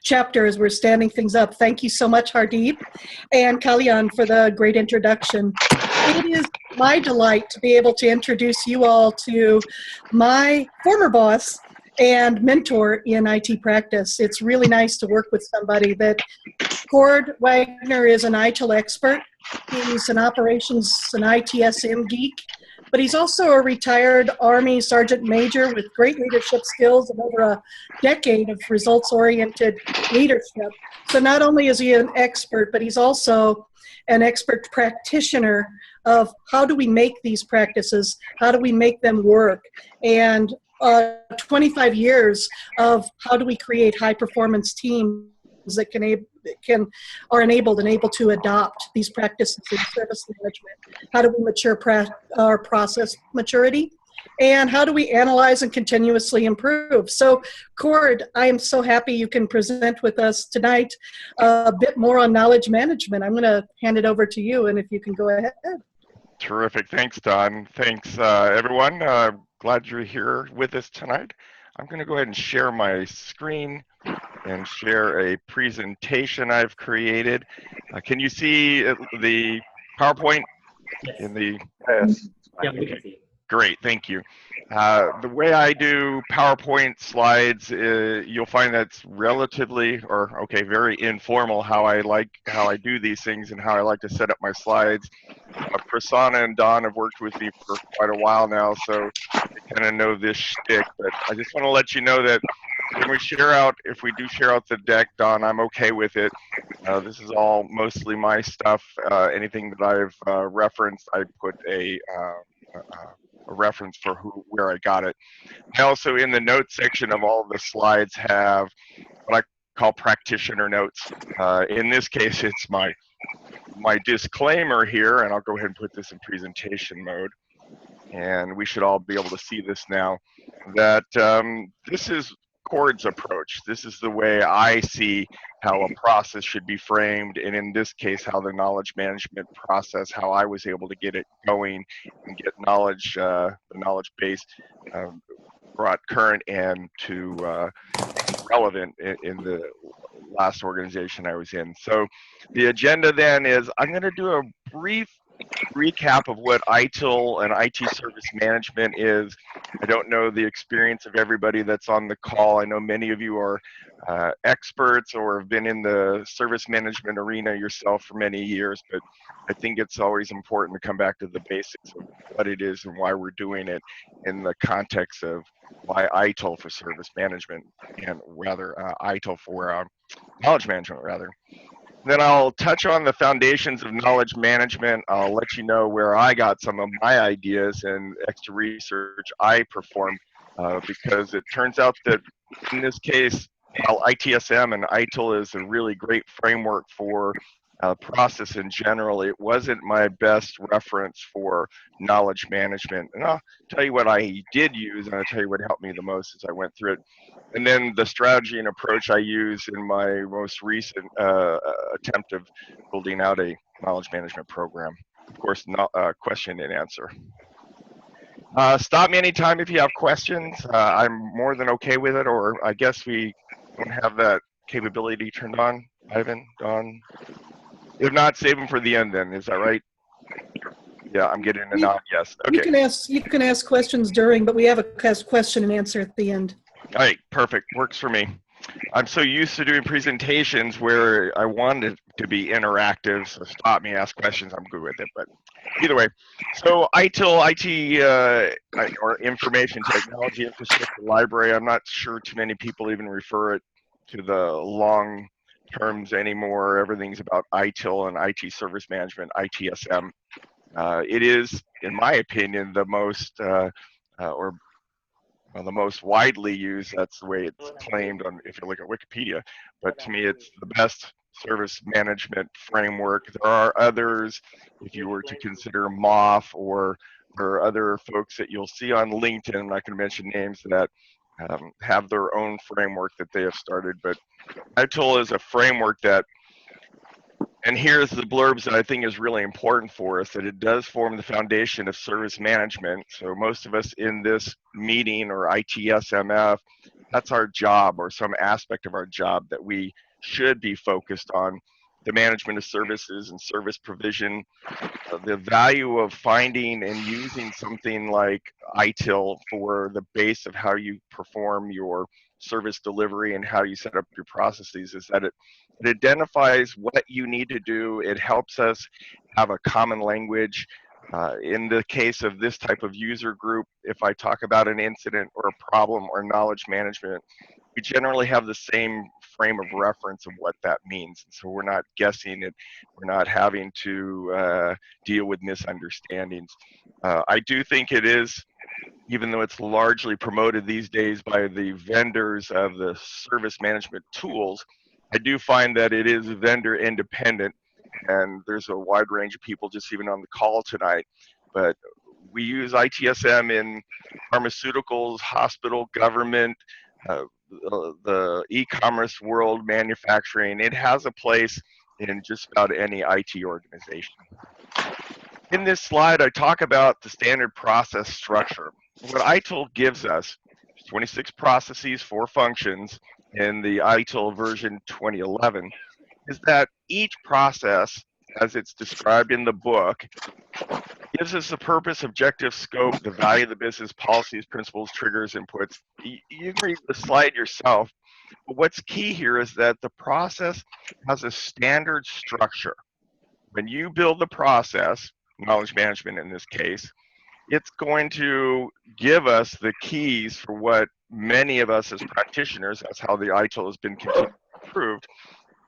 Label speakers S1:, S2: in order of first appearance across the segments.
S1: chapter as we're standing things up. Thank you so much, Hardeep and Kalyan, for the great introduction. It is my delight to be able to introduce you all to my former boss and mentor in IT practice. It's really nice to work with somebody that Corde Wagner is an ITIL expert. He's an operations and ITSM geek, but he's also a retired Army Sergeant Major with great leadership skills and over a decade of results-oriented leadership. So not only is he an expert, but he's also an expert practitioner of how do we make these practices, how do we make them work, and 25 years of how do we create high-performance teams that are enabled and able to adopt these practices in service management. How do we mature our process maturity? And how do we analyze and continuously improve? So, Corde, I am so happy you can present with us tonight a bit more on knowledge management. I'm going to hand it over to you, and if you can go ahead.
S2: Terrific. Thanks, Don. Thanks, everyone. Glad you're here with us tonight. I'm going to go ahead and share my screen and share a presentation I've created. Can you see the PowerPoint?
S3: Yes.
S2: In the
S3: yes. Yeah, we can see.
S2: Great, thank you. The way I do PowerPoint slides, you'll find that's relatively, very informal how I do these things and how I like to set up my slides. Prasanna and Don have worked with me for quite a while now, so they kind of know this shtick, but I just want to let you know that when we share out, if we do share out the deck, Don, I'm okay with it. This is all mostly my stuff. Anything that I've referenced, I put a reference for where I got it. I also, in the notes section of all of the slides, have what I call practitioner notes. In this case, it's my disclaimer here, and I'll go ahead and put this in presentation mode. And we should all be able to see this now, that this is Corde's approach. This is the way I see how a process should be framed, and in this case, how the knowledge management process, how I was able to get it going and get knowledge, the knowledge base brought current and to relevant in the last organization I was in. So the agenda then is I'm going to do a brief recap of what ITIL and IT service management is. I don't know the experience of everybody that's on the call. I know many of you are experts or have been in the service management arena yourself for many years, but I think it's always important to come back to the basics of what it is and why we're doing it in the context of why ITIL for service management, and rather ITIL for knowledge management rather. Then I'll touch on the foundations of knowledge management. I'll let you know where I got some of my ideas and extra research I performed, because it turns out that in this case, while ITSM and ITIL is a really great framework for process in general, it wasn't my best reference for knowledge management. And I'll tell you what I did use, and I'll tell you what helped me the most as I went through it. And then the strategy and approach I use in my most recent attempt of building out a knowledge management program. Of course, not question and answer. Stop me anytime if you have questions. I'm more than okay with it, or I guess we don't have that capability turned on. Ivan, Don? If not, save them for the end then, is that right? Yeah, I'm getting a nod, yes. Okay.
S1: You can ask questions during, but we have a question and answer at the end.
S2: All right, perfect, works for me. I'm so used to doing presentations where I want it to be interactive, so stop me, ask questions, I'm good with it, but either way. So ITIL, IT, or Information Technology Infrastructure Library, I'm not sure too many people even refer it to the long terms anymore. Everything's about ITIL and IT service management, ITSM. It is, in my opinion, the most, the most widely used, that's the way it's claimed on, if you look at Wikipedia, but to me it's the best service management framework. There are others, if you were to consider MOF or other folks that you'll see on LinkedIn, I'm not going to mention names, that have their own framework that they have started, but ITIL is a framework that, and here's the blurbs that I think is really important for us, that it does form the foundation of service management. So most of us in this meeting, or ITSMF, that's our job, or some aspect of our job that we should be focused on. The management of services and service provision, the value of finding and using something like ITIL for the base of how you perform your service delivery and how you set up your processes is that it identifies what you need to do. It helps us have a common language. In the case of this type of user group, if I talk about an incident or a problem or knowledge management, we generally have the same frame of reference of what that means. So we're not guessing it, we're not having to deal with misunderstandings. I do think it is, even though it's largely promoted these days by the vendors of the service management tools, I do find that it is vendor independent, and there's a wide range of people just even on the call tonight. But we use ITSM in pharmaceuticals, hospital, government, the e-commerce world, manufacturing. It has a place in just about any IT organization. In this slide, I talk about the standard process structure. What ITIL gives us is 26 processes, 4 functions in the ITIL version 2011, is that each process, as it's described in the book, gives us the purpose, objective, scope, the value of the business, policies, principles, triggers, inputs. You can read the slide yourself, but what's key here is that the process has a standard structure. When you build the process, knowledge management in this case, it's going to give us the keys for what many of us as practitioners, that's how the ITIL has been continually improved,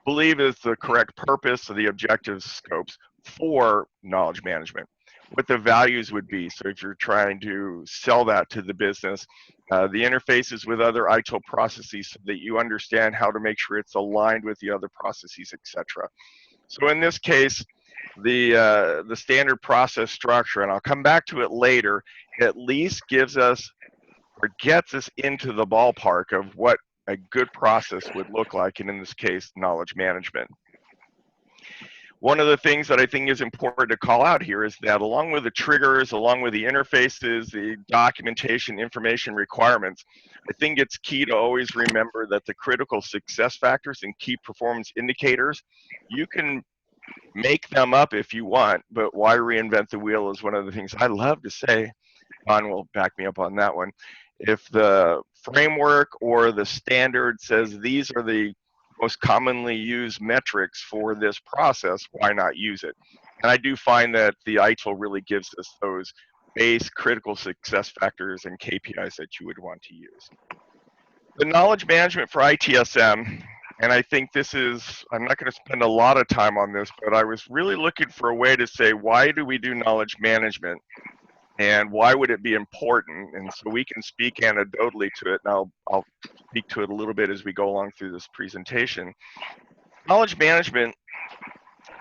S2: believe is the correct purpose of the objective scopes for knowledge management, what the values would be. So if you're trying to sell that to the business, the interfaces with other ITIL processes so that you understand how to make sure it's aligned with the other processes, etc. So in this case, the standard process structure, and I'll come back to it later, at least gives us or gets us into the ballpark of what a good process would look like, and in this case, knowledge management. One of the things that I think is important to call out here is that along with the triggers, along with the interfaces, the documentation, information requirements, I think it's key to always remember that the critical success factors and key performance indicators, you can make them up if you want, but why reinvent the wheel is one of the things I love to say. Don will back me up on that one. If the framework or the standard says these are the most commonly used metrics for this process, why not use it? And I do find that the ITIL really gives us those base critical success factors and KPIs that you would want to use. The knowledge management for ITSM, and I think this is, I'm not going to spend a lot of time on this, but I was really looking for a way to say, why do we do knowledge management? And why would it be important? And so we can speak anecdotally to it, and I'll speak to it a little bit as we go along through this presentation. Knowledge management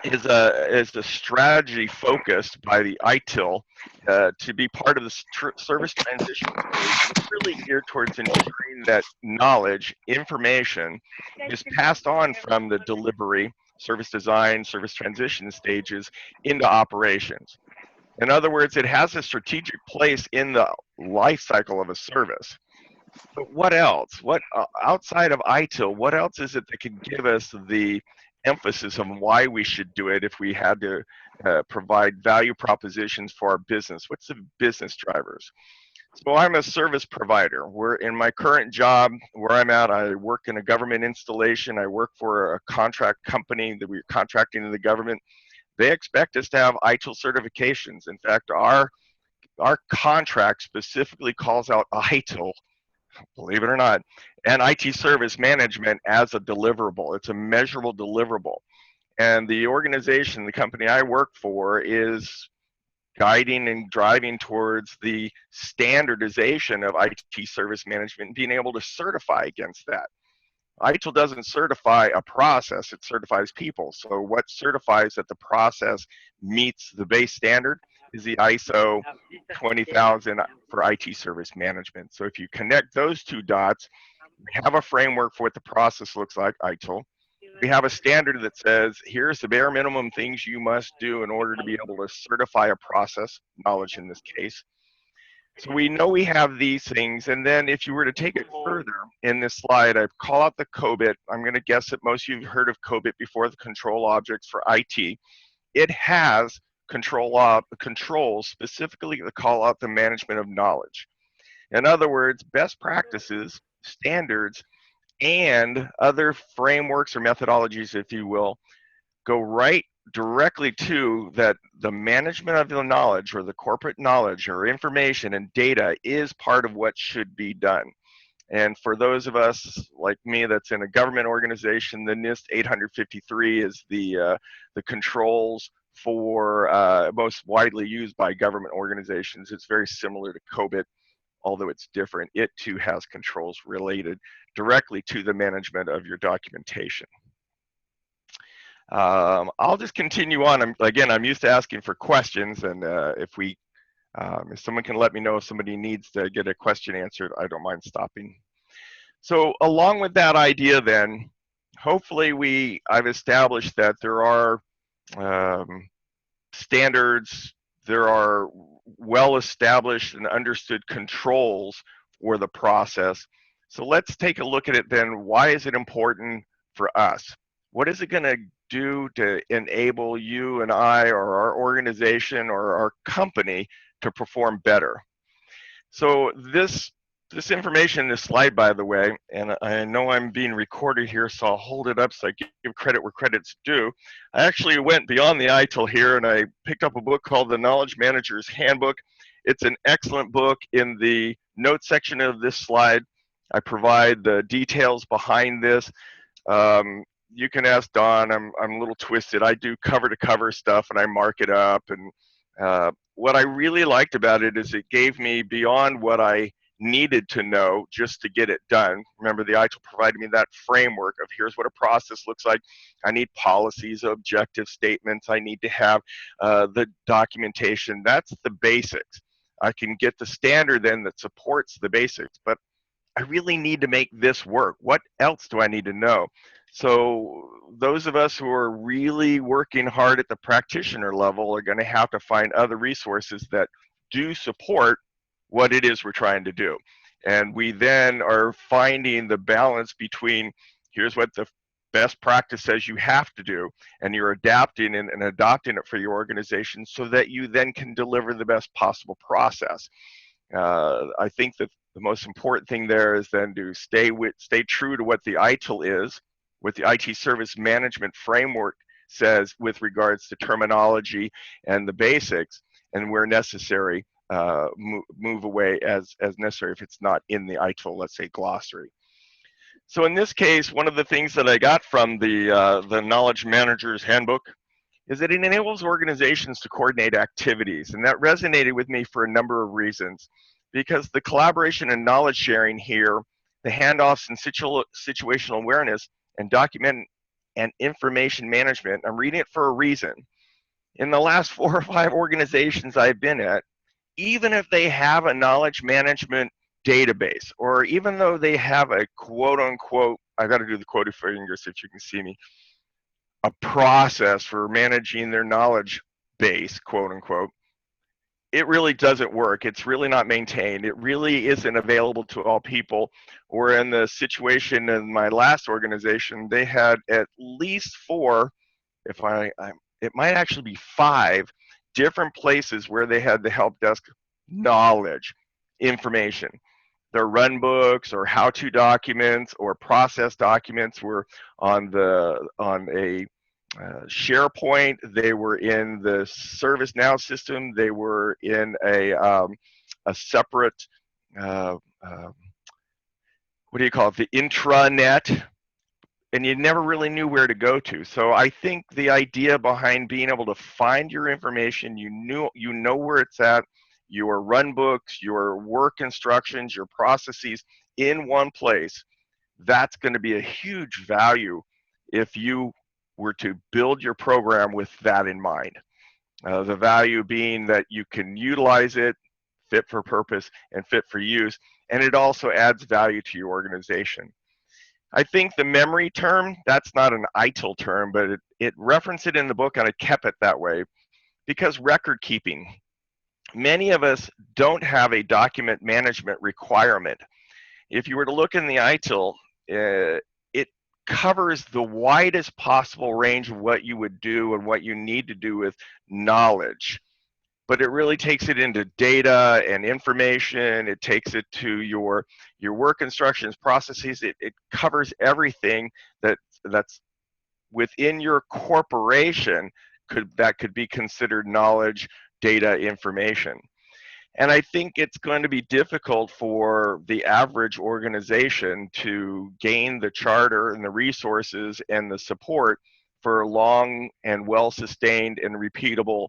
S2: is a strategy focused by the ITIL to be part of the service transition phase. It's really geared towards ensuring that knowledge, information is passed on from the delivery, service design, service transition stages into operations. In other words, it has a strategic place in the life cycle of a service. But what else? What outside of ITIL, what else is it that can give us the emphasis on why we should do it if we had to provide value propositions for our business? What's the business drivers? So I'm a service provider. We're in my current job where I'm at, I work in a government installation. I work for a contract company that we're contracting to the government. They expect us to have ITIL certifications. In fact, our contract specifically calls out ITIL, believe it or not, and IT service management as a deliverable. It's a measurable deliverable. And the organization, the company I work for, is guiding and driving towards the standardization of IT service management and being able to certify against that. ITIL doesn't certify a process, it certifies people. So what certifies that the process meets the base standard is the ISO 20000 for IT service management. So if you connect those two dots, we have a framework for what the process looks like, ITIL. We have a standard that says, here's the bare minimum things you must do in order to be able to certify a process, knowledge in this case. So we know we have these things, and then if you were to take it further in this slide, I call out the COBIT. I'm going to guess that most of you have heard of COBIT before, the control objects for IT. It has controls specifically to call out the management of knowledge. In other words, best practices, standards, and other frameworks or methodologies, if you will, go right directly to that the management of the knowledge or the corporate knowledge or information and data is part of what should be done. And for those of us like me that's in a government organization, the NIST 853 is the controls for most widely used by government organizations. It's very similar to COBIT, although it's different. It too has controls related directly to the management of your documentation. I'll just continue on. I'm used to asking for questions, and if someone can let me know if somebody needs to get a question answered, I don't mind stopping. So along with that idea then, hopefully I've established that there are standards, there are well-established and understood controls for the process. So let's take a look at it then. Why is it important for us? What is it going to do to enable you and I or our organization or our company to perform better? So this information, this slide, by the way, and I know I'm being recorded here, so I'll hold it up so I give credit where credit's due. I actually went beyond the ITIL here, and I picked up a book called The Knowledge Manager's Handbook. It's an excellent book. In the notes section of this slide, I provide the details behind this. You can ask Don. I'm a little twisted. I do cover-to-cover stuff, and I mark it up. And what I really liked about it is it gave me beyond what I needed to know just to get it done. Remember, the ITIL provided me that framework of here's what a process looks like. I need policies, objective statements. I need to have the documentation. That's the basics. I can get the standard then that supports the basics, but I really need to make this work. What else do I need to know? So those of us who are really working hard at the practitioner level are going to have to find other resources that do support what it is we're trying to do. And we then are finding the balance between here's what the best practice says you have to do, and you're adapting and adopting it for your organization so that you then can deliver the best possible process. I think that the most important thing there is then to stay true to what the ITIL is, what the IT Service Management Framework says with regards to terminology and the basics, and where necessary, move away as necessary if it's not in the ITIL, let's say, glossary. So in this case, one of the things that I got from the Knowledge Manager's Handbook is that it enables organizations to coordinate activities, and that resonated with me for a number of reasons. Because the collaboration and knowledge sharing here, the handoffs and situational awareness, and document and information management, I'm reading it for a reason. In the last 4 or 5 organizations I've been at, even if they have a knowledge management database, or even though they have a quote unquote, I got to do the quoted fingers if you can see me, a process for managing their knowledge base, quote unquote, it really doesn't work. It's really not maintained. It really isn't available to all people. Or in the situation in my last organization, they had at least 4, it might actually be 5 different places where they had the help desk knowledge information. Their run books or how-to documents or process documents were on a SharePoint. They were in the ServiceNow system. They were in a separate, what do you call it, the intranet, and you never really knew where to go to. So I think the idea behind being able to find your information, you know where it's at, your run books, your work instructions, your processes in one place, that's going to be a huge value if you were to build your program with that in mind. The value being that you can utilize it, fit for purpose, and fit for use, and it also adds value to your organization. I think the memory term, that's not an ITIL term, but it referenced it in the book, and I kept it that way because record keeping. many of us don't have a document management requirement. If you were to look in the ITIL, it covers the widest possible range of what you would do and what you need to do with knowledge. But it really takes it into data and information. It takes it to your work instructions, processes. It covers everything that's within your corporation that could be considered knowledge, data, information. And I think it's going to be difficult for the average organization to gain the charter and the resources and the support for a long and well-sustained and repeatable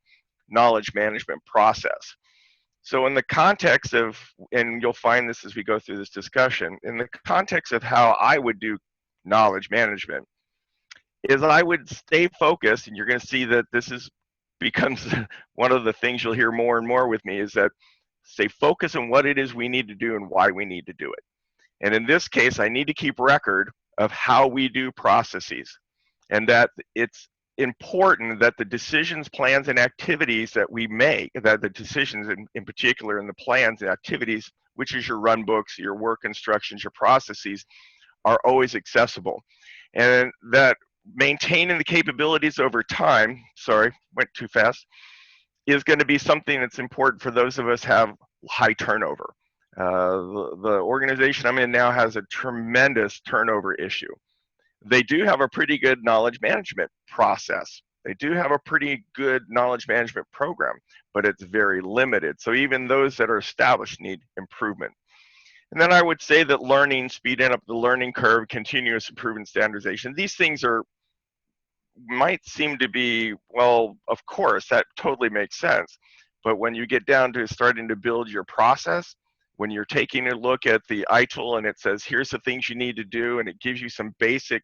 S2: knowledge management process. So in the context of, and you'll find this as we go through this discussion, in the context of how I would do knowledge management, is I would stay focused, and you're going to see that this becomes one of the things you'll hear more and more with me, is that stay focused on what it is we need to do and why we need to do it. And in this case, I need to keep record of how we do processes, and that it's important that the decisions, plans, and activities that we make, that the decisions in particular, and the plans and activities, which is your run books, your work instructions, your processes, are always accessible. And that maintaining the capabilities over time, sorry, went too fast, is going to be something that's important for those of us have high turnover. The organization I'm in now has a tremendous turnover issue. They do have a pretty good knowledge management process. They do have a pretty good knowledge management program, but it's very limited. So even those that are established need improvement. And then I would say that learning, speeding up the learning curve, continuous improvement, standardization, these things might seem to be, well, of course, that totally makes sense. But when you get down to starting to build your process, when you're taking a look at the ITIL and it says, here's the things you need to do, and it gives you some basic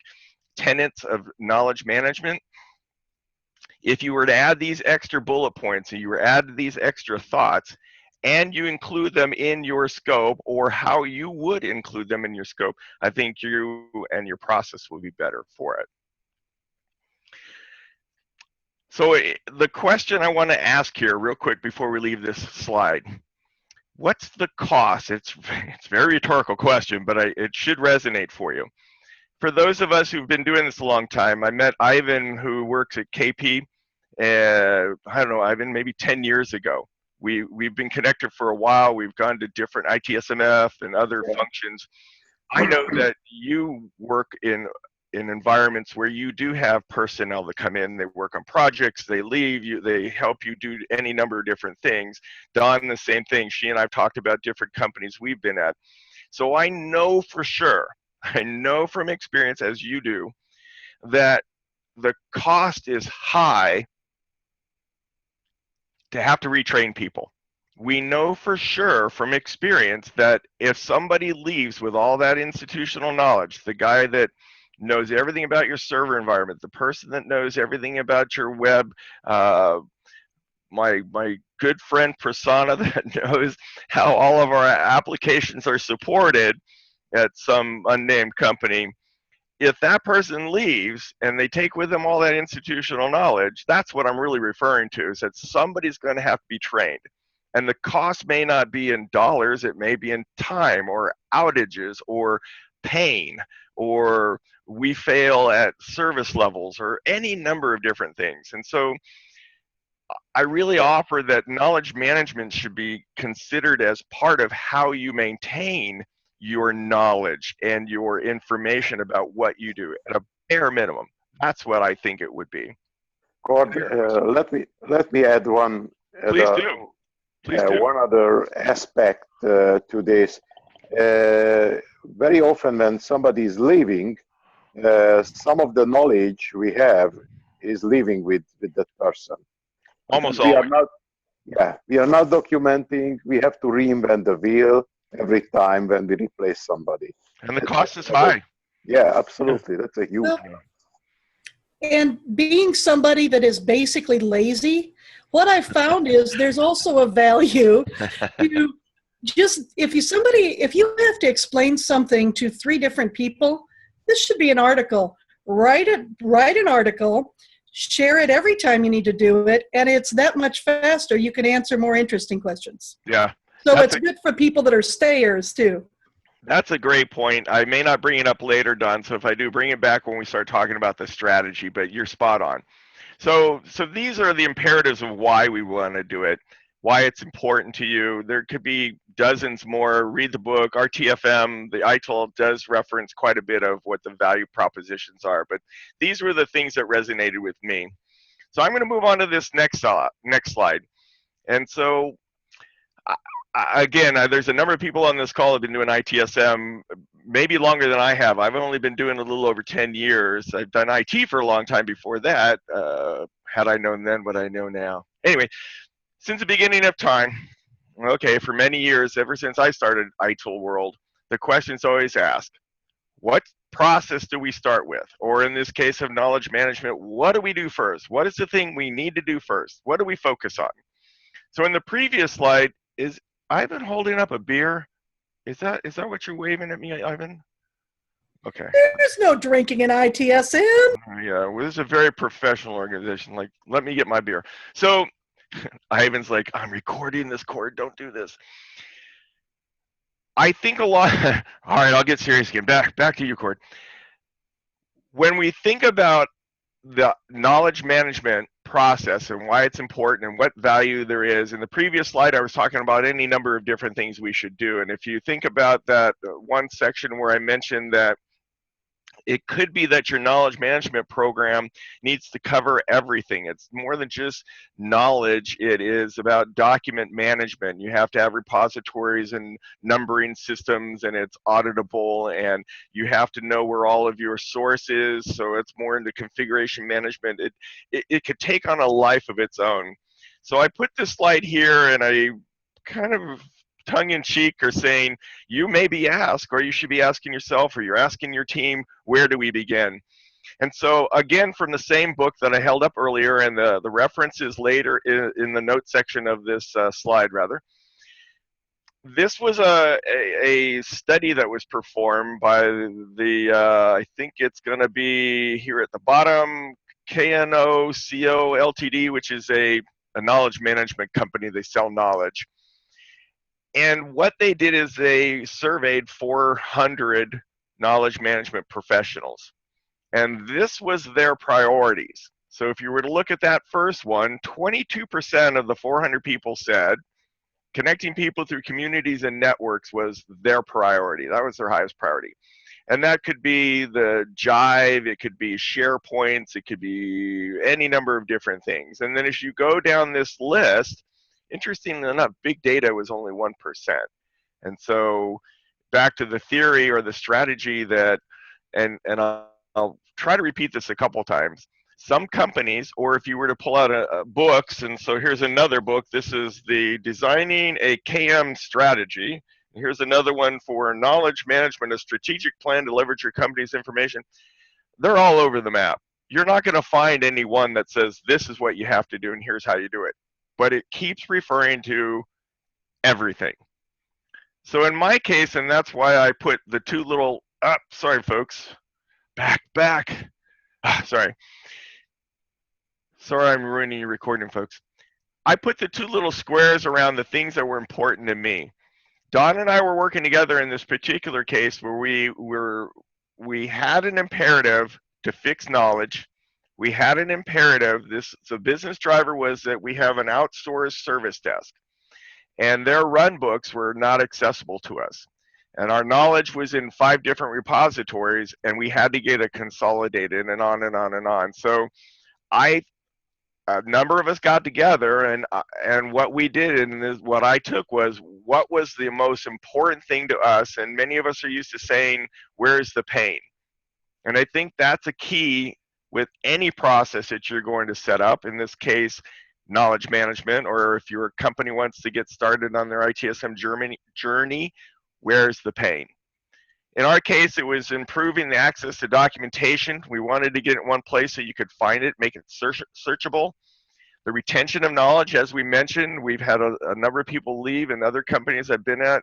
S2: tenets of knowledge management, if you were to add these extra bullet points and you were to add these extra thoughts, and you include them in your scope, or how you would include them in your scope, I think you and your process will be better for it. So the question I want to ask here real quick before we leave this slide, what's the cost? It's a very rhetorical question, but it should resonate for you. For those of us who've been doing this a long time, I met Ivan, who works at KP, I don't know, Ivan, maybe 10 years ago. We've been connected for a while. We've gone to different ITSMF and other functions. I know that you work in environments where you do have personnel that come in, they work on projects, they leave, they help you do any number of different things. Dawn, the same thing. She and I've talked about different companies we've been at. So I know for sure, I know from experience, as you do, that the cost is high to have to retrain people. We know for sure from experience that if somebody leaves with all that institutional knowledge, the guy that knows everything about your server environment, the person that knows everything about your web, my good friend Prasanna that knows how all of our applications are supported at some unnamed company, if that person leaves and they take with them all that institutional knowledge, that's what I'm really referring to, is that somebody's going to have to be trained. And the cost may not be in dollars, it may be in time or outages or pain, or we fail at service levels, or any number of different things. And so I really offer that knowledge management should be considered as part of how you maintain your knowledge and your information about what you do at a bare minimum. That's what I think it would be.
S4: Corde, let me add one.
S2: Please do. Please do.
S4: One other aspect to this. Very often when somebody is leaving, some of the knowledge we have is leaving with that person.
S2: Almost always.
S4: We are not documenting. We have to reinvent the wheel every time when we replace somebody.
S2: And the cost is high.
S4: Yeah, absolutely. That's a huge one.
S1: And being somebody that is basically lazy, what I've found is there's also a value to just, if you have to explain something to 3 different people, this should be an article. Write an article, share it every time you need to do it, and it's that much faster. You can answer more interesting questions.
S2: Yeah.
S1: So it's good for people that are stayers too.
S2: That's a great point. I may not bring it up later, Don, so if I do, bring it back when we start talking about the strategy, but you're spot on. So these are the imperatives of why we want to do it, why it's important to you. There could be dozens more. Read the book. RTFM, the ITIL does reference quite a bit of what the value propositions are, but these were the things that resonated with me. So I'm going to move on to this next slide. And so again, there's a number of people on this call that have been doing ITSM maybe longer than I have. I've only been doing a little over 10 years. I've done IT for a long time before that. Had I known then what I know now. Anyway, since the beginning of time, okay, for many years, ever since I started ITIL World, the question's always asked, what process do we start with? Or in this case of knowledge management, what do we do first? What is the thing we need to do first? What do we focus on? So in the previous slide, is Ivan holding up a beer? Is that what you're waving at me, Ivan? Okay.
S1: There's no drinking in ITSM.
S2: Yeah, well, this is a very professional organization. Like, let me get my beer. So Ivan's like, I'm recording this, Corde, don't do this. I think a lot, all right, I'll get serious again. Back to you, Corde. When we think about the knowledge management process and why it's important and what value there is. In the previous slide, I was talking about any number of different things we should do. And if you think about that one section where I mentioned that it could be that your knowledge management program needs to cover everything. It's more than just knowledge. It is about document management. You have to have repositories and numbering systems, and it's auditable, and you have to know where all of your source is. So it's more into configuration management. It could take on a life of its own. So I put this slide here, and I kind of tongue-in-cheek are saying, you may be asked, or you should be asking yourself, or you're asking your team, where do we begin? And so again, from the same book that I held up earlier, and the reference is later in the note section of this slide, rather. This was a study that was performed by the, I think it's going to be here at the bottom, KNO CO Ltd, which is a knowledge management company. They sell knowledge. And what they did is they surveyed 400 knowledge management professionals. And this was their priorities. So if you were to look at that first one, 22% of the 400 people said connecting people through communities and networks was their priority. That was their highest priority. And that could be the Jive, it could be SharePoints, it could be any number of different things. And then as you go down this list, interestingly enough, big data was only 1%. And so back to the theory or the strategy that, and I'll try to repeat this a couple times, some companies, or if you were to pull out books, and so here's another book, this is the Designing a KM Strategy. Here's another one for Knowledge Management, a strategic plan to leverage your company's information. They're all over the map. You're not going to find any one that says this is what you have to do and here's how you do it. But it keeps referring to everything. So in my case, and that's why I put the two little, sorry folks, back. Sorry, I'm ruining your recording, folks. I put the two little squares around the things that were important to me. Don and I were working together in this particular case where we had an imperative to fix knowledge. We had an imperative. The business driver was that we have an outsourced service desk, and their run books were not accessible to us. And our knowledge was in 5 different repositories, and we had to get it consolidated, and on and on and on. So a number of us got together, and what we did, and what I took was, what was the most important thing to us? And many of us are used to saying, where's the pain? And I think that's a key with any process that you're going to set up, in this case, knowledge management, or if your company wants to get started on their ITSM journey, where's the pain? In our case, it was improving the access to documentation. We wanted to get it in one place so you could find it, make it searchable. The retention of knowledge, as we mentioned, we've had a number of people leave, and other companies I've been at,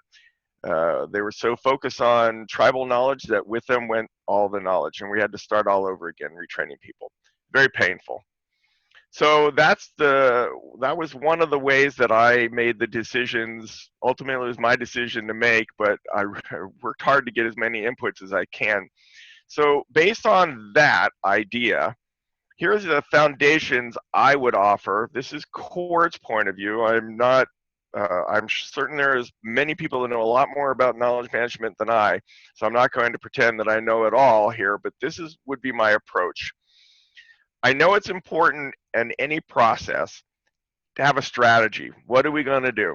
S2: they were so focused on tribal knowledge that with them went all the knowledge, and we had to start all over again, retraining people. Very painful. So that was one of the ways that I made the decisions. Ultimately, it was my decision to make, but I worked hard to get as many inputs as I can. So based on that idea, here's the foundations I would offer. This is Corde's point of view. I'm certain there is many people that know a lot more about knowledge management than I, so I'm not going to pretend that I know it all here, but this would be my approach. I know it's important in any process to have a strategy. What are we going to do?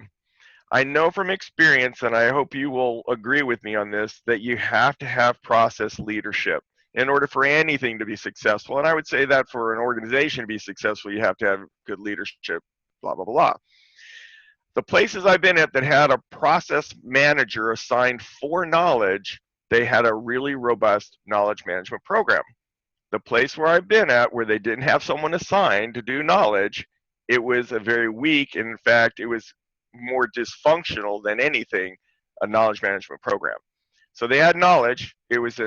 S2: I know from experience, and I hope you will agree with me on this, that you have to have process leadership in order for anything to be successful. And I would say that for an organization to be successful, you have to have good leadership, blah, blah, blah. The places I've been at that had a process manager assigned for knowledge, they had a really robust knowledge management program. The place where I've been at where they didn't have someone assigned to do knowledge, it was a very weak, and in fact, it was more dysfunctional than anything, a knowledge management program. So they had knowledge, it was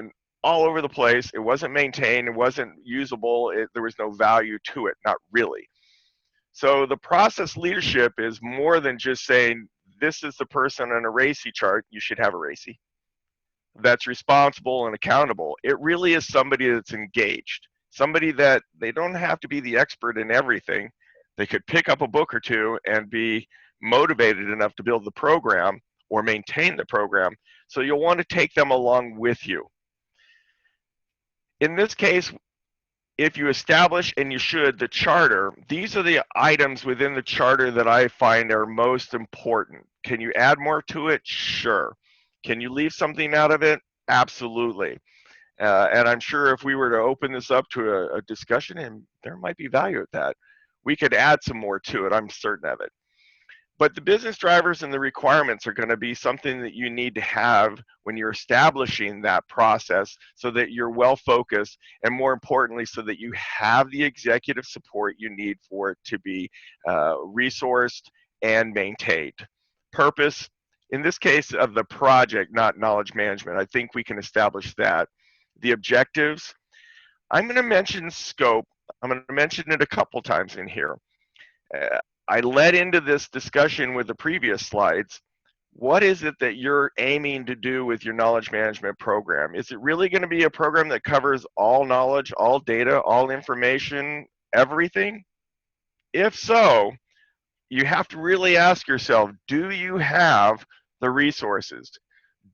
S2: all over the place, it wasn't maintained, it wasn't usable, there was no value to it, not really. So the process leadership is more than just saying, this is the person on a RACI chart, you should have a RACI, that's responsible and accountable. It really is somebody that's engaged, somebody that they don't have to be the expert in everything. They could pick up a book or two and be motivated enough to build the program or maintain the program. So you'll want to take them along with you. In this case, if you establish, and you should, the charter, these are the items within the charter that I find are most important. Can you add more to it? Sure. Can you leave something out of it? Absolutely. And I'm sure if we were to open this up to a discussion, and there might be value at that, we could add some more to it. I'm certain of it. But the business drivers and the requirements are going to be something that you need to have when you're establishing that process so that you're well focused, and more importantly, so that you have the executive support you need for it to be resourced and maintained. Purpose, in this case of the project, not knowledge management, I think we can establish that. The objectives, I'm going to mention scope. I'm going to mention it a couple times in here. I led into this discussion with the previous slides. What is it that you're aiming to do with your knowledge management program? Is it really going to be a program that covers all knowledge, all data, all information, everything? If so, you have to really ask yourself, do you have the resources?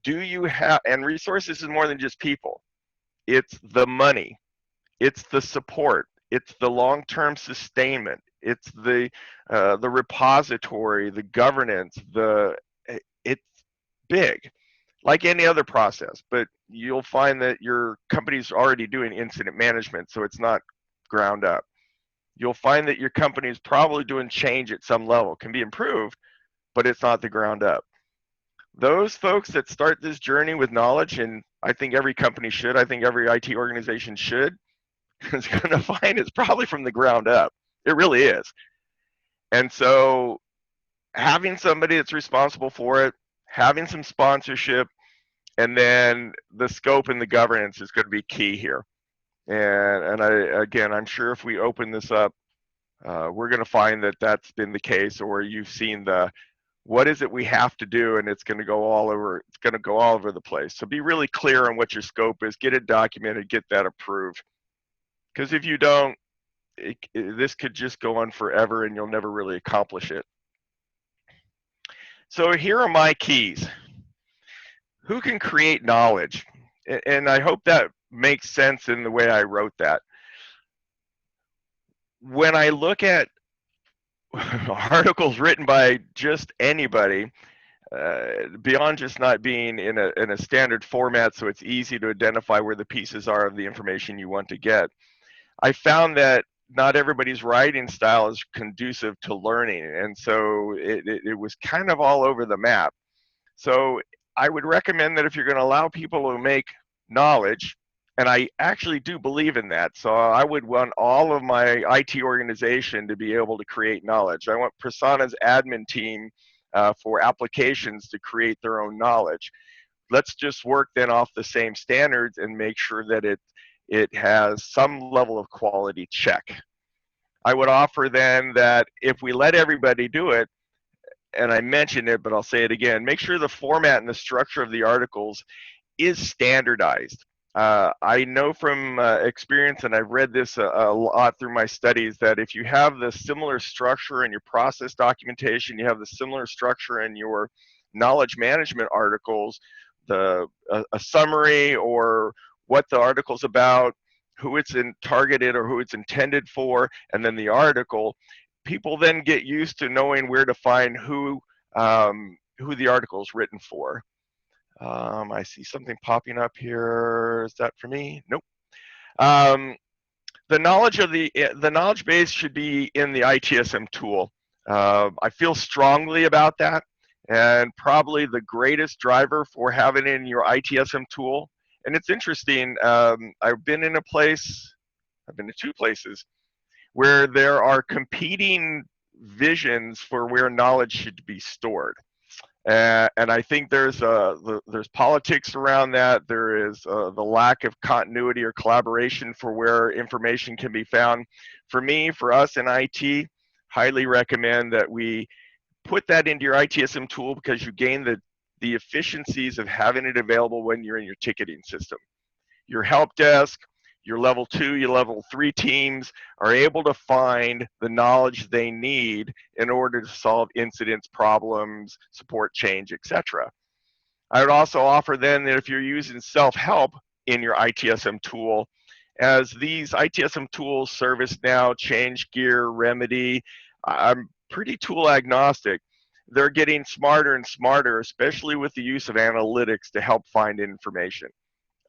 S2: Do you have, and resources is more than just people. It's the money, it's the support, it's the long-term sustainment, it's the repository, the governance, it's big, like any other process. But you'll find that your company's already doing incident management, so it's not ground up. You'll find that your company is probably doing change at some level, can be improved, but it's not the ground up. Those folks that start this journey with knowledge, and I think every company should, I think every IT organization should, is going to find it's probably from the ground up. It really is. And so having somebody that's responsible for it, having some sponsorship, and then the scope and the governance is going to be key here. And again, I'm sure if we open this up, we're going to find that that's been the case, or you've seen the, what is it we have to do, and it's going to go all over, it's going to go all over the place. So be really clear on what your scope is, get it documented, get that approved. Because if you don't, this could just go on forever and you'll never really accomplish it. So here are my keys. Who can create knowledge? And I hope that makes sense in the way I wrote that. When I look at articles written by just anybody, beyond just not being in a standard format so it's easy to identify where the pieces are of the information you want to get, I found that not everybody's writing style is conducive to learning, and so it was kind of all over the map. So I would recommend that if you're going to allow people to make knowledge, and I actually do believe in that, so I would want all of my IT organization to be able to create knowledge. I want Prasanna's admin team for applications to create their own knowledge. Let's just work then off the same standards and make sure that it has some level of quality check. I would offer then that if we let everybody do it, and I mentioned it, but I'll say it again, make sure the format and the structure of the articles is standardized. I know from experience, and I've read this a lot through my studies, that if you have the similar structure in your process documentation, you have the similar structure in your knowledge management articles, a summary or what the article's about, who it's targeted or who it's intended for, and then the article, people then get used to knowing where to find who the article is written for. I see something popping up here. Is that for me? Nope. The knowledge base should be in the ITSM tool. I feel strongly about that, and probably the greatest driver for having it in your ITSM tool. And it's interesting. I've been in two places where there are competing visions for where knowledge should be stored. And I think there's politics around that. There is the lack of continuity or collaboration for where information can be found. For me, for us in IT, highly recommend that we put that into your ITSM tool, because you gain the efficiencies of having it available when you're in your ticketing system. Your help desk, your level 2, your level 3 teams are able to find the knowledge they need in order to solve incidents, problems, support change, etc. I would also offer then that if you're using self-help in your ITSM tool, as these ITSM tools, ServiceNow, ChangeGear, Remedy, I'm pretty tool agnostic. They're getting smarter and smarter, especially with the use of analytics to help find information.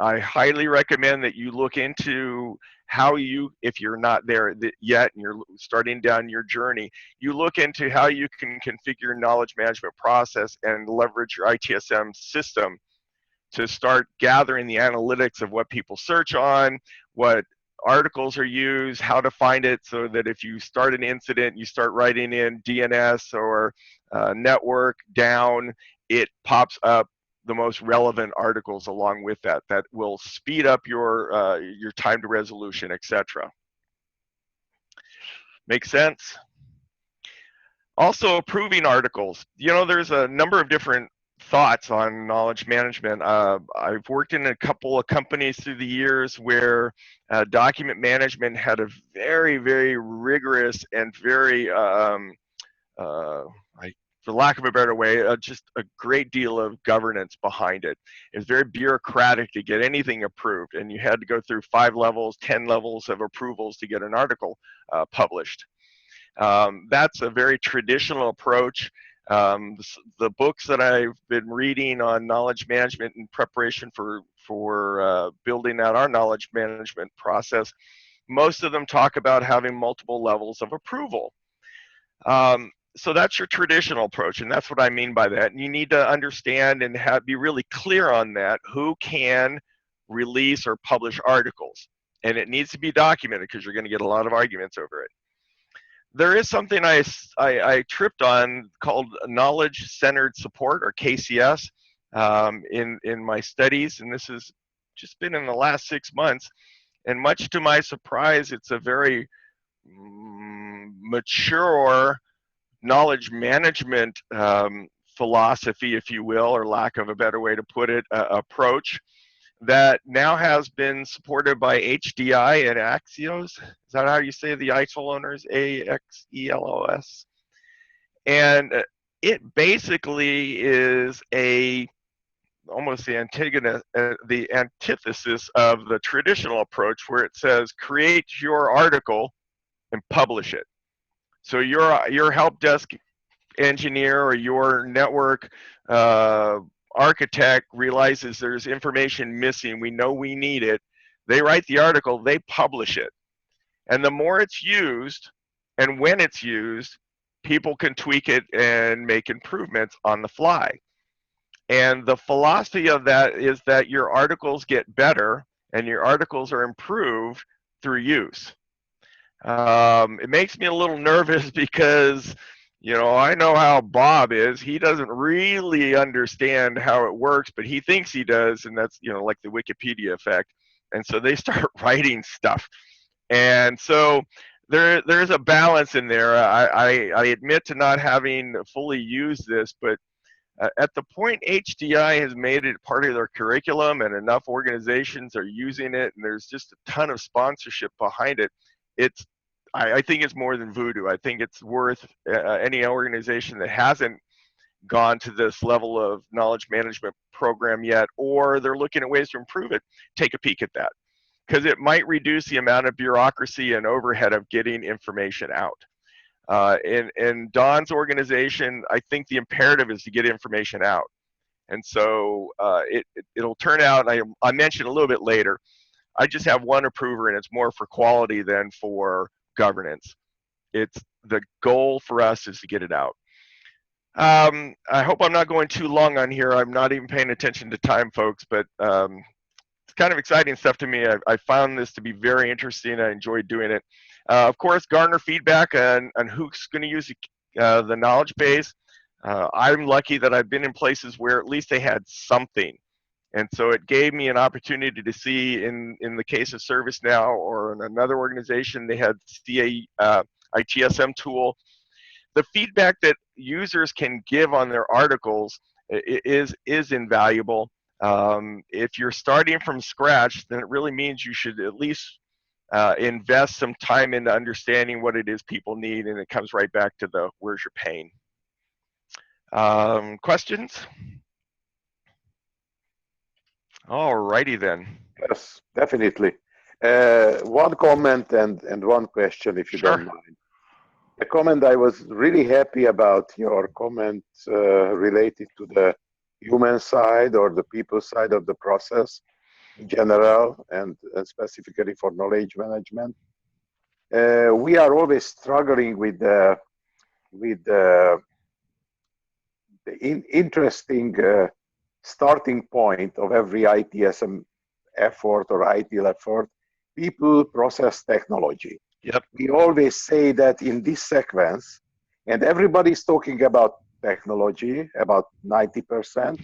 S2: I highly recommend that you look into how you, if you're not there yet and you're starting down your journey, you look into how you can configure your knowledge management process and leverage your ITSM system to start gathering the analytics of what people search on, what articles are used, how to find it, so that if you start an incident, you start writing in DNS or network down, it pops up the most relevant articles along with that will speed up your time to resolution, etc. Make sense? Also, approving articles. There's a number of different thoughts on knowledge management. I've worked in a couple of companies through the years where document management had a very, very rigorous and very for lack of a better way, just a great deal of governance behind it. It's very bureaucratic to get anything approved, and you had to go through 5 levels, 10 levels of approvals to get an article published. That's a very traditional approach. The books that I've been reading on knowledge management in preparation for building out our knowledge management process, most of them talk about having multiple levels of approval. So that's your traditional approach, and that's what I mean by that. And you need to understand and be really clear on that, who can release or publish articles. And it needs to be documented, because you're going to get a lot of arguments over it. There is something I tripped on called knowledge-centered support, or KCS, in my studies, and this has just been in the last 6 months. And much to my surprise, it's a very mature knowledge management philosophy, if you will, or lack of a better way to put it, approach that now has been supported by HDI and Axios. Is that how you say the ITIL owners? AXELOS. And it basically is almost the antithesis of the traditional approach, where it says create your article and publish it. So your help desk engineer or your network architect realizes there's information missing. We know we need it. They write the article, they publish it. And the more it's used and when it's used, people can tweak it and make improvements on the fly. And the philosophy of that is that your articles get better and your articles are improved through use. It makes me a little nervous because, I know how Bob is. He doesn't really understand how it works, but he thinks he does, and that's, like the Wikipedia effect. And so they start writing stuff. And so there's a balance in there. I admit to not having fully used this, but at the point HDI has made it part of their curriculum and enough organizations are using it and there's just a ton of sponsorship behind it, I think it's more than voodoo. I think it's worth any organization that hasn't gone to this level of knowledge management program yet, or they're looking at ways to improve it, take a peek at that. Because it might reduce the amount of bureaucracy and overhead of getting information out. In Don's organization, I think the imperative is to get information out. And so it'll turn out, I mentioned a little bit later, I just have one approver and it's more for quality than for governance. It's the goal for us is to get it out. I hope I'm not going too long on here. I'm not even paying attention to time, folks, but it's kind of exciting stuff to me. I found this to be very interesting. I enjoyed doing it. Of course, garner feedback on who's going to use the knowledge base. I'm lucky that I've been in places where at least they had something. And so it gave me an opportunity to see in the case of ServiceNow or in another organization, they had CA ITSM tool. The feedback that users can give on their articles is invaluable. If you're starting from scratch, then it really means you should at least invest some time into understanding what it is people need, and it comes right back to the where's your pain. Questions? All righty then.
S4: Yes, definitely. One comment and one question, if you don't mind. A comment, I was really happy about your comment related to the human side or the people side of the process in general and specifically for knowledge management. We are always struggling with the interesting starting point of every ITSM effort or ITIL effort, people, process, technology.
S2: Yep.
S4: We always say that in this sequence, and everybody's talking about technology, about 90%,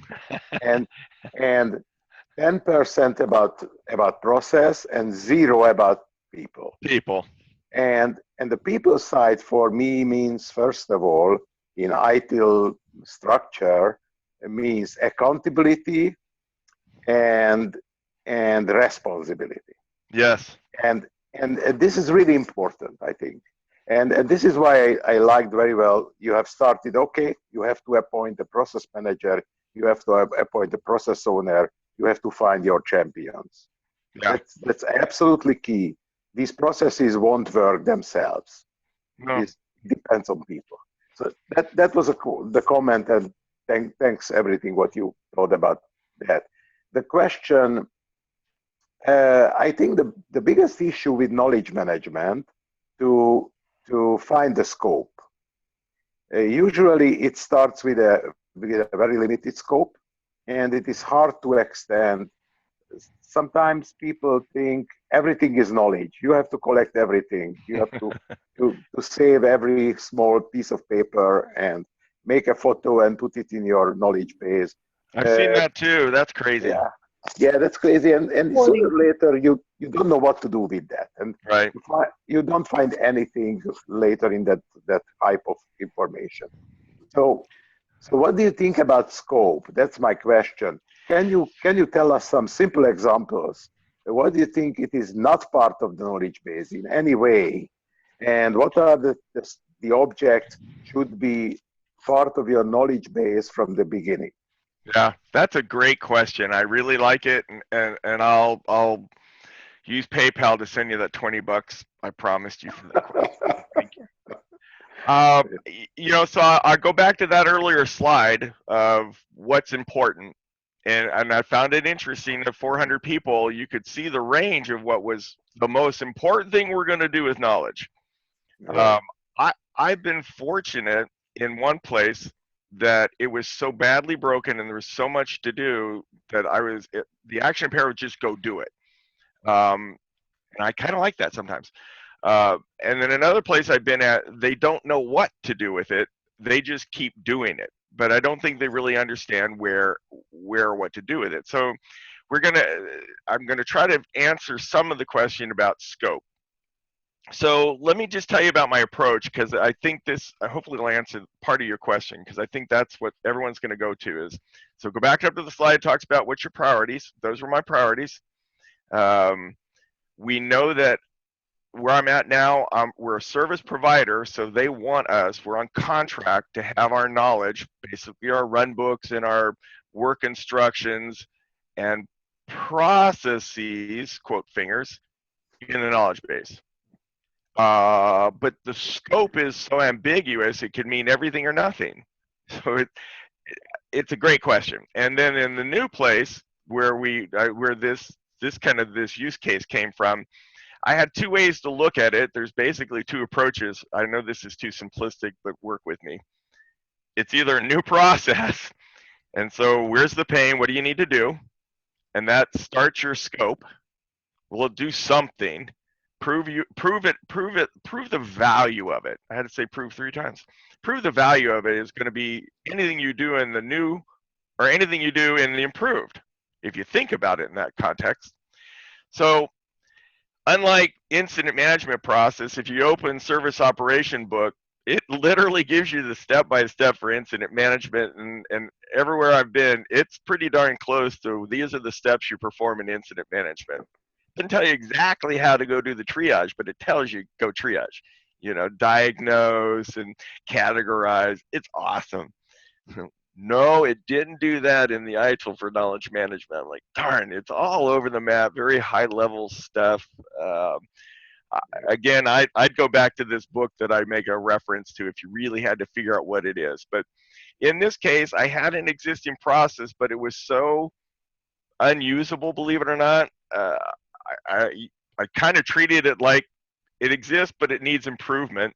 S4: and 10% about process, and 0 about people. And the people side for me means, first of all, in ITIL structure, it means accountability and responsibility.
S2: Yes.
S4: And this is really important, I think. And this is why I liked very well, you have started, okay, you have to appoint a process manager, you have to appoint a process owner, you have to find your champions.
S2: Yeah.
S4: That's absolutely key. These processes won't work themselves.
S2: No.
S4: It depends on people. So that was the comment, and thanks everything what you thought about that. The question, I think the biggest issue with knowledge management to find the scope. Usually it starts with a very limited scope, and it is hard to extend. Sometimes people think everything is knowledge. You have to collect everything. You have to save every small piece of paper and make a photo and put it in your knowledge base.
S2: I've seen that too. That's crazy.
S4: Yeah, that's crazy. And sooner or later, you don't know what to do with that. And
S2: right.
S4: You don't find anything later in that type of information. So what do you think about scope? That's my question. Can you tell us some simple examples? What do you think it is not part of the knowledge base in any way? And what are the objects should be part of your knowledge base from the beginning?
S2: Yeah, that's a great question. I really like it, and I'll use PayPal to send you that $20 I promised you for that question. Thank you. You know, so I'll go back to that earlier slide of what's important, and I found it interesting that 400 people, you could see the range of what was the most important thing we're going to do with knowledge.
S4: Yeah.
S2: I've been fortunate in one place that it was so badly broken and there was so much to do that the action imperative would just go do it. And I kind of like that sometimes. And then another place I've been at, they don't know what to do with it. They just keep doing it. But I don't think they really understand where what to do with it. So I'm gonna try to answer some of the question about scope. So let me just tell you about my approach, because I think this hopefully will answer part of your question, because I think that's what everyone's going to go to is. So go back up to the slide. It talks about what's your priorities. Those were my priorities. We know that where I'm at now, we're a service provider, so they want us, we're on contract to have our knowledge, basically our run books and our work instructions and processes, quote fingers, in the knowledge base. But the scope is so ambiguous, it could mean everything or nothing. So it's a great question. And then in the new place where where this use case came from, I had two ways to look at it. There's basically two approaches. I know this is too simplistic, but work with me. It's either a new process, and so where's the pain? What do you need to do? And that starts your scope. We'll do something. Prove the value of it. I had to say prove 3 times. Prove the value of it is going to be anything you do in the new or anything you do in the improved, if you think about it in that context. So unlike incident management process, if you open service operation book, it literally gives you the step-by-step for incident management, and everywhere I've been, it's pretty darn close to these are the steps you perform in incident management. It doesn't tell you exactly how to go do the triage, but it tells you go triage. You know, diagnose and categorize. It's awesome. No, it didn't do that in the ITIL for knowledge management. I'm like, darn, it's all over the map, very high level stuff. Again, I'd go back to this book that I make a reference to if you really had to figure out what it is. But in this case, I had an existing process, but it was so unusable, believe it or not. I kind of treated it like it exists, but it needs improvement.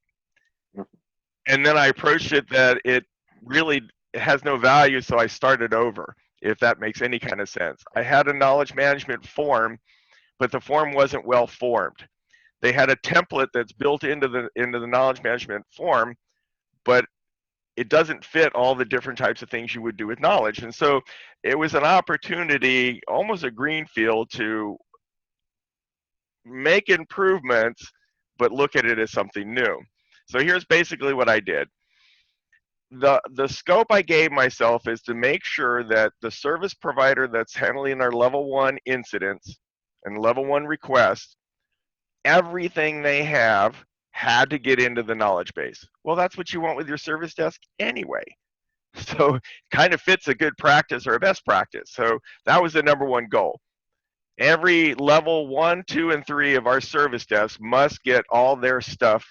S2: And then I approached it that it really has no value, so I started over, if that makes any kind of sense. I had a knowledge management form, but the form wasn't well formed. They had a template that's built into the knowledge management form, but it doesn't fit all the different types of things you would do with knowledge. And so it was an opportunity, almost a greenfield, to make improvements, but look at it as something new. So here's basically what I did. The scope I gave myself is to make sure that the service provider that's handling our level 1 incidents and level 1 requests, everything they have had to get into the knowledge base. Well, that's what you want with your service desk anyway. So it kind of fits a good practice or a best practice. So that was the number 1 goal. Every level 1, 2, and 3 of our service desk must get all their stuff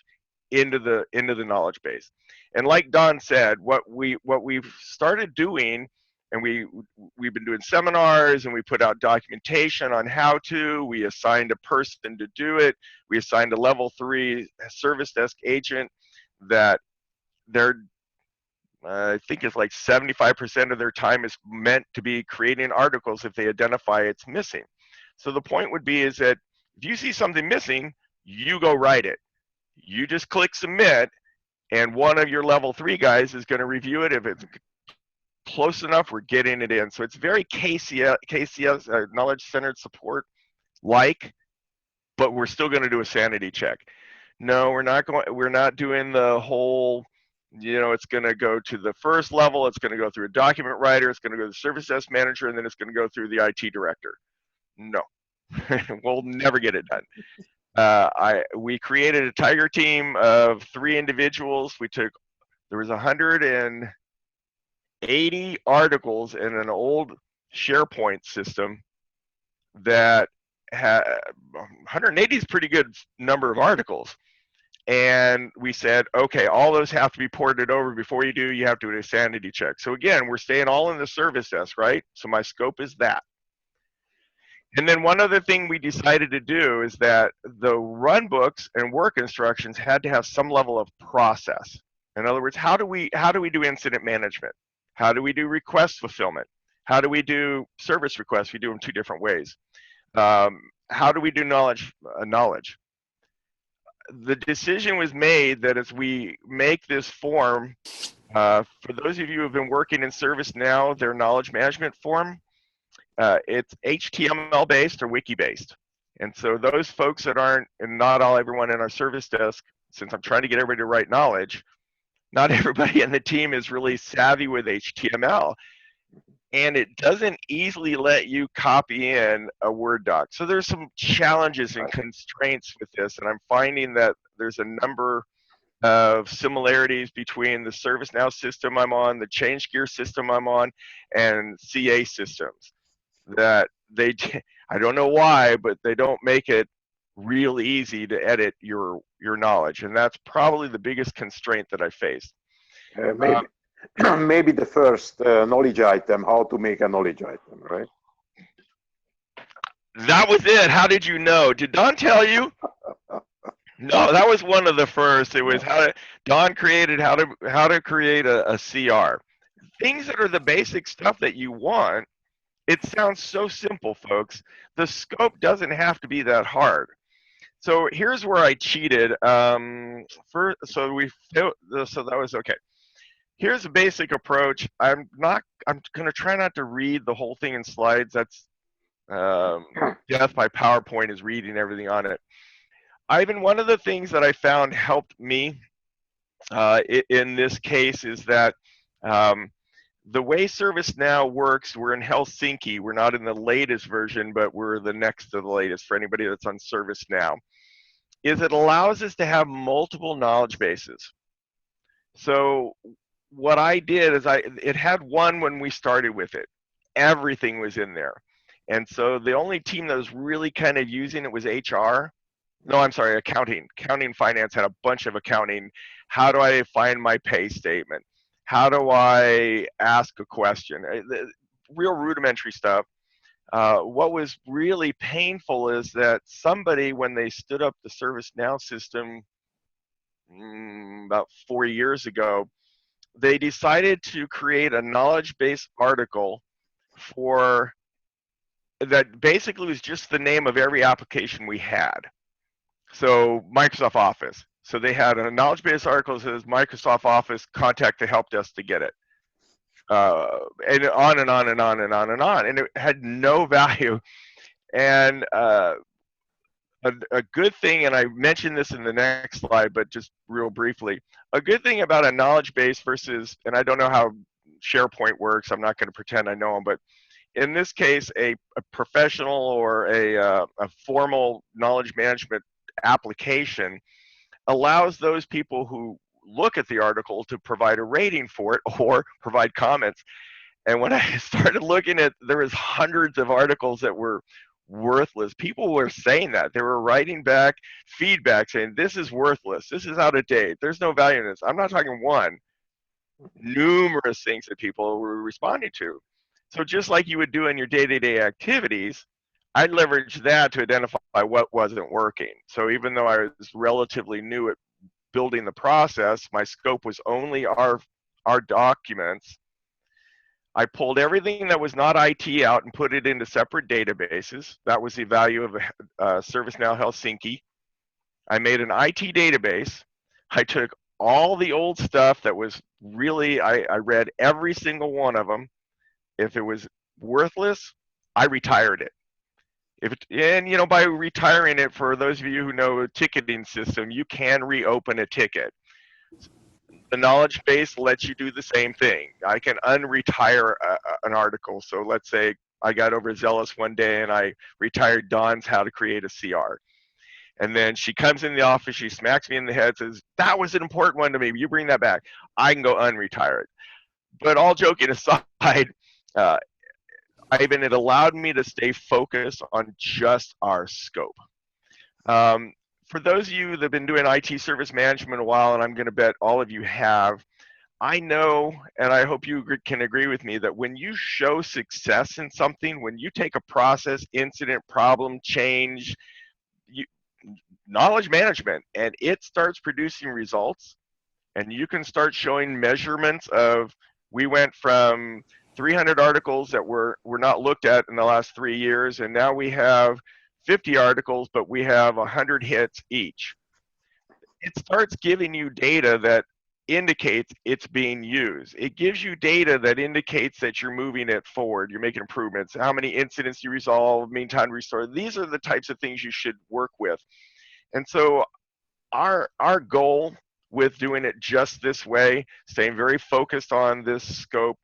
S2: into the knowledge base. And like Don said, what we've started doing, and we've been doing seminars, and we put out documentation on how to. We assigned a person to do it. We assigned a level 3 service desk agent that I think it's like 75% of their time is meant to be creating articles if they identify it's missing. So the point would be is that if you see something missing, you go write it. You just click submit, and one of your level 3 guys is going to review it. If it's close enough, we're getting it in. So it's very KCS, knowledge-centered support like, but we're still going to do a sanity check. No, we're not doing the whole, it's going to go to the first level, it's going to go through a document writer, it's going to go to the service desk manager, and then it's going to go through the IT director. No, we'll never get it done. We created a tiger team of 3 individuals. There was 180 articles in an old SharePoint system that had 180 is a pretty good number of articles. And we said, okay, all those have to be ported over. Before you do, you have to do a sanity check. So again, we're staying all in the service desk, right? So my scope is that. And then one other thing we decided to do is that the run books and work instructions had to have some level of process. In other words, how do we do incident management? How do we do request fulfillment? How do we do service requests? We do them 2 different ways. How do we do knowledge? The decision was made that as we make this form, for those of you who have been working in ServiceNow, their knowledge management form, it's HTML based or wiki based. And so those folks that aren't, and not all everyone in our service desk, since I'm trying to get everybody to write knowledge, not everybody in the team is really savvy with HTML, and it doesn't easily let you copy in a Word doc. So there's some challenges and constraints with this, and I'm finding that there's a number of similarities between the ServiceNow system I'm on, the ChangeGear system I'm on, and CA systems that I don't know why, but they don't make it real easy to edit your knowledge, and that's probably the biggest constraint that I faced.
S4: Maybe maybe the first knowledge item, how to make a knowledge item, right?
S2: That was it. How did you know? Did Don tell you? No, that was one of the first. It was Don created how to create a CR. Things that are the basic stuff that you want. It sounds so simple, folks. The scope doesn't have to be that hard. So here's where I cheated. So that was okay. Here's a basic approach. I'm going to try not to read the whole thing in slides. That's death by PowerPoint is reading everything on it. Ivan, one of the things that I found helped me in this case is that the way ServiceNow works, we're in Helsinki. We're not in the latest version, but we're the next to the latest for anybody that's on ServiceNow, is it allows us to have multiple knowledge bases. So what I did is it had one when we started with it. Everything was in there. And so the only team that was really kind of using it was HR. No, I'm sorry, accounting. Accounting finance had a bunch of accounting. How do I find my pay statement? How do I ask a question? Real rudimentary stuff. What was really painful is that somebody, when they stood up the ServiceNow system about 4 years ago, they decided to create a knowledge-based article for that basically was just the name of every application we had. So Microsoft Office. So they had a knowledge-based article that says Microsoft Office, contact the help desk to get it. And on and on and on and on and on. And it had no value. And a good thing, and I mentioned this in the next slide, but just real briefly, a good thing about a knowledge base versus, and I don't know how SharePoint works, I'm not going to pretend I know them, but in this case, a professional or a formal knowledge management application allows those people who look at the article to provide a rating for it or provide comments. And when I started looking at, there was hundreds of articles that were worthless. People were saying that. They were writing back feedback saying, this is worthless. This is out of date. There's no value in this. I'm not talking one. Numerous things that people were responding to. So just like you would do in your day-to-day activities, I leveraged that to identify what wasn't working. So even though I was relatively new at building the process, my scope was only our documents. I pulled everything that was not IT out and put it into separate databases. That was the value of ServiceNow Helsinki. I made an IT database. I took all the old stuff that was really, I read every single one of them. If it was worthless, I retired it. And you know, by retiring it, for those of you who know a ticketing system, you can reopen a ticket. The knowledge base lets you do the same thing. I can unretire an article. So let's say I got overzealous one day and I retired Dawn's How to Create a CR. And then she comes in the office, she smacks me in the head, says, that was an important one to me, you bring that back. I can go unretire it. But all joking aside, Ivan, it allowed me to stay focused on just our scope. For those of you that have been doing IT service management a while, and I'm going to bet all of you have, I know, and I hope you can agree with me, that when you show success in something, when you take a process, incident, problem, change, knowledge management, and it starts producing results, and you can start showing measurements of, we went from 300 articles that were not looked at in the last 3 years, and now we have 50 articles, but we have 100 hits each. It starts giving you data that indicates it's being used. It gives you data that indicates that you're moving it forward, you're making improvements, how many incidents you resolve, mean time to restore. These are the types of things you should work with. And so our goal with doing it just this way, staying very focused on this scope,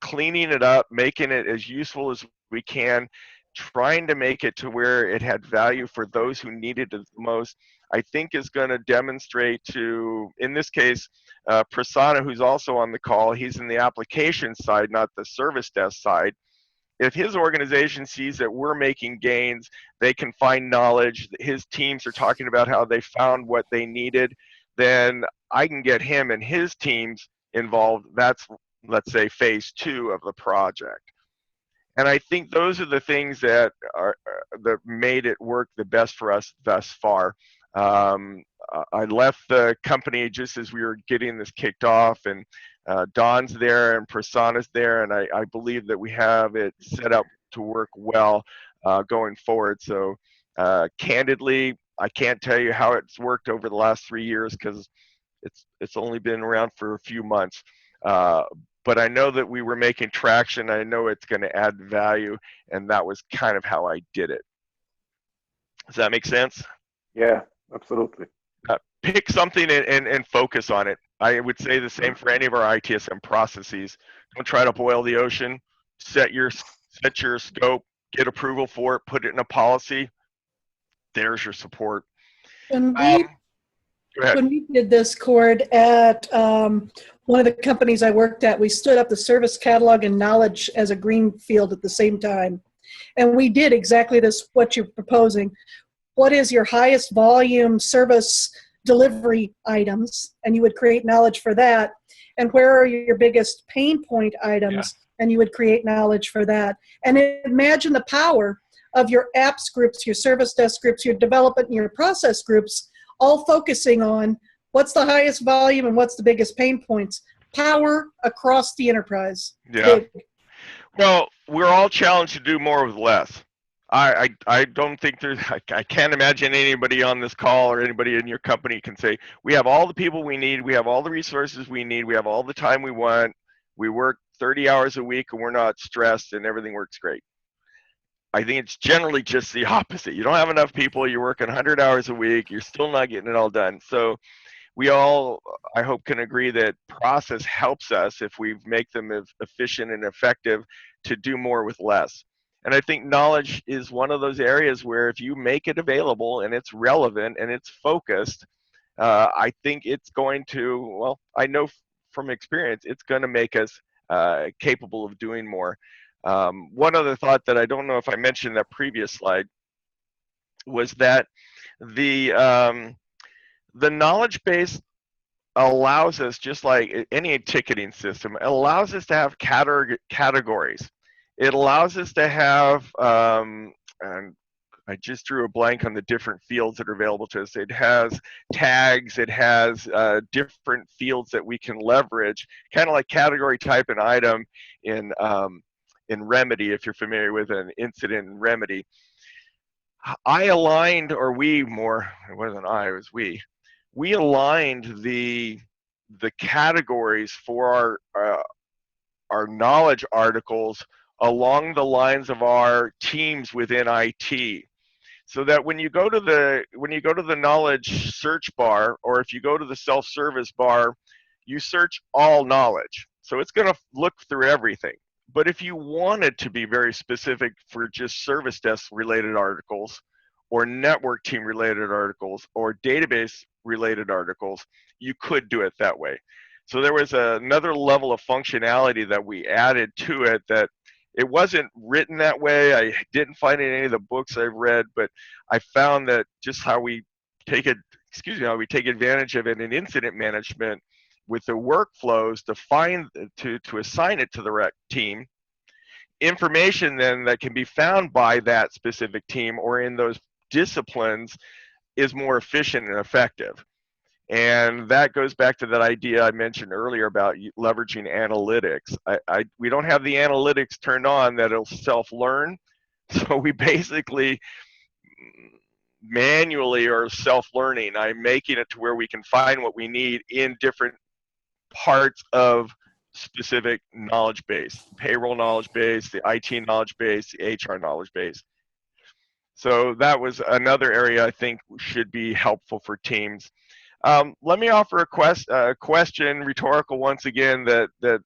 S2: cleaning it up, making it as useful as we can, trying to make it to where it had value for those who needed it the most, I think is going to demonstrate to, in this case, Prasanna, who's also on the call, he's in the application side, not the service desk side. If his organization sees that we're making gains, they can find knowledge, his teams are talking about how they found what they needed, then I can get him and his teams involved. That's, let's say, phase 2 of the project. And I think those are the things that made it work the best for us thus far. I left the company just as we were getting this kicked off, and Don's there and Prasanna's there, and I believe that we have it set up to work well going forward. So candidly, I can't tell you how it's worked over the last 3 years because it's only been around for a few months. But I know that we were making traction. I know it's going to add value, and that was kind of how I did it. Does that make sense?
S4: Yeah, absolutely.
S2: Pick something and focus on it. I would say the same for any of our ITSM processes. Don't try to boil the ocean. Set your scope, get approval for it, put it in a policy. There's your support.
S1: When
S2: Go ahead.
S1: when we did this, Corde, at one of the companies I worked at, we stood up the service catalog and knowledge as a green field at the same time. And we did exactly this, what you're proposing. What is your highest volume service delivery items? And you would create knowledge for that. And where are your biggest pain point items? And you would create knowledge for that. And imagine the power of your apps groups, your service desk groups, your development and your process groups, all focusing on what's the highest volume and what's the biggest pain points. Power across the enterprise.
S2: Yeah.
S1: Big.
S2: Well, we're all challenged to do more with less. I don't think there's, I can't imagine anybody on this call or anybody in your company can say, we have all the people we need, we have all the resources we need, we have all the time we want, we work 30 hours a week and we're not stressed and everything works great. I think it's generally just the opposite. You don't have enough people, you're working 100 hours a week, you're still not getting it all done. So we all, I hope, can agree that process helps us if we make them efficient and effective to do more with less. And I think knowledge is one of those areas where if you make it available and it's relevant and it's focused, I think it's going to, well, I know from experience, it's going to make us capable of doing more. One other thought that I don't know if I mentioned in that previous slide was that the knowledge base allows us, just like any ticketing system, it allows us to have categories. It allows us to have, and I just drew a blank on the different fields that are available to us. It has tags, it has different fields that we can leverage, kind of like category, type, and item in Remedy, if you're familiar with an incident in Remedy. I aligned, or we more, it wasn't I, it was we aligned the categories for our knowledge articles along the lines of our teams within IT, so that when you go to the knowledge search bar, or if you go to the self-service bar, you search all knowledge. So it's going to look through everything. But if you wanted to be very specific for just service desk related articles, or network team related articles, or database related articles, you could do it that way. So there was another level of functionality that we added to it that it wasn't written that way. I didn't find it in any of the books I've read, but I found that just how we take advantage of it in incident management with the workflows to assign it to the rec team, information then that can be found by that specific team or in those disciplines is more efficient and effective. And that goes back to that idea I mentioned earlier about leveraging analytics. We don't have the analytics turned on that it'll self-learn. So we basically manually or self-learning. I'm making it to where we can find what we need in different parts of specific knowledge base, payroll knowledge base, the IT knowledge base, the HR knowledge base. So that was another area I think should be helpful for teams. Let me offer a question, rhetorical once again, that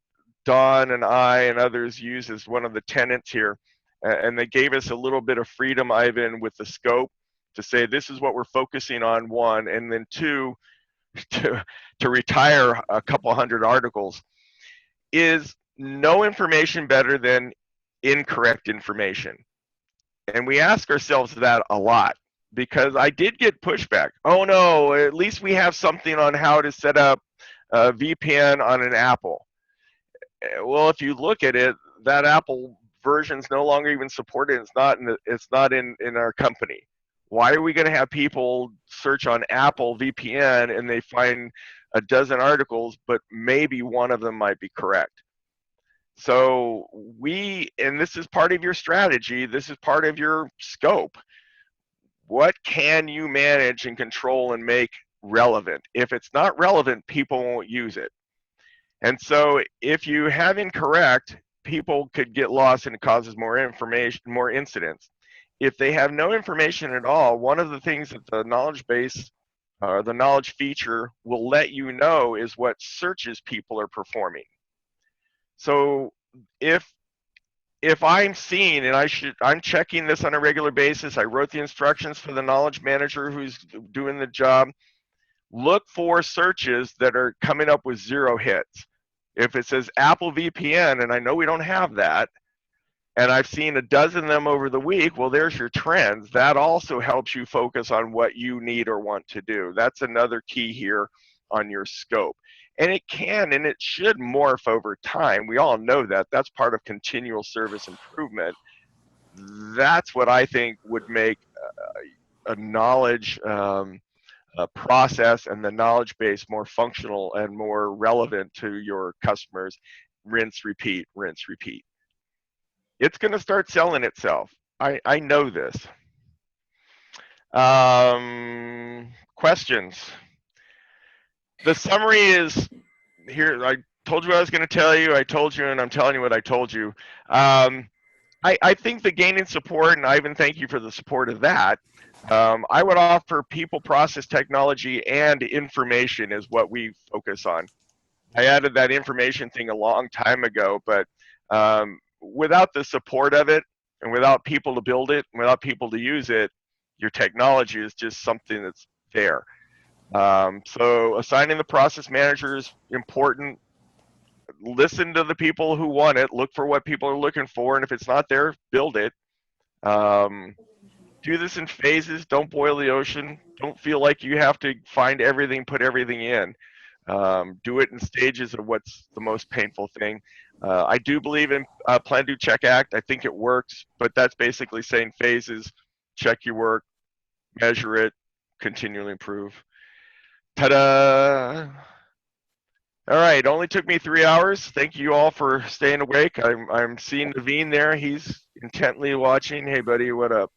S2: Don and I and others use as one of the tenets here. And they gave us a little bit of freedom, Ivan, with the scope to say this is what we're focusing on, one, and then two, to retire a couple hundred articles. Is no information better than incorrect information? And we ask ourselves that a lot, because I did get pushback. Oh no, at least we have something on how to set up a VPN on an Apple. Well, if you look at it, that Apple version's no longer even supported. It's not in our company. Why are we going to have people search on Apple VPN and they find a dozen articles, but maybe one of them might be correct? So and this is part of your strategy, this is part of your scope. What can you manage and control and make relevant? If it's not relevant, people won't use it. And so if you have incorrect, people could get lost and it causes more information, more incidents. If they have no information at all, one of the things that the knowledge base or the knowledge feature will let you know is what searches people are performing. So if I'm seeing, and I'm checking this on a regular basis, I wrote the instructions for the knowledge manager who's doing the job, look for searches that are coming up with 0 hits. If it says Apple VPN, and I know we don't have that, and I've seen a dozen of them over the week, well, there's your trends. That also helps you focus on what you need or want to do. That's another key here on your scope. And it can and it should morph over time. We all know that. That's part of continual service improvement. That's what I think would make a knowledge process and the knowledge base more functional and more relevant to your customers. Rinse, repeat, rinse, repeat. It's going to start selling itself. I know this. Questions? The summary is here. I told you what I was going to tell you. I told you, and I'm telling you what I told you. I think the gaining support, and Ivan, thank you for the support of that. I would offer people, process, technology, and information is what we focus on. I added that information thing a long time ago, but without the support of it, and without people to build it, and without people to use it, your technology is just something that's there. So assigning the process manager is important. Listen to the people who want it. Look for what people are looking for, and if it's not there, build it. Do this in phases. Don't boil the ocean. Don't feel like you have to find everything, put everything in. Do it in stages of what's the most painful thing. I do believe in Plan, Do, Check, Act. I think it works, but that's basically saying phases, check your work, measure it, continually improve. Ta-da! All right, only took me 3 hours. Thank you all for staying awake. I'm seeing Naveen there. He's intently watching. Hey, buddy, what up?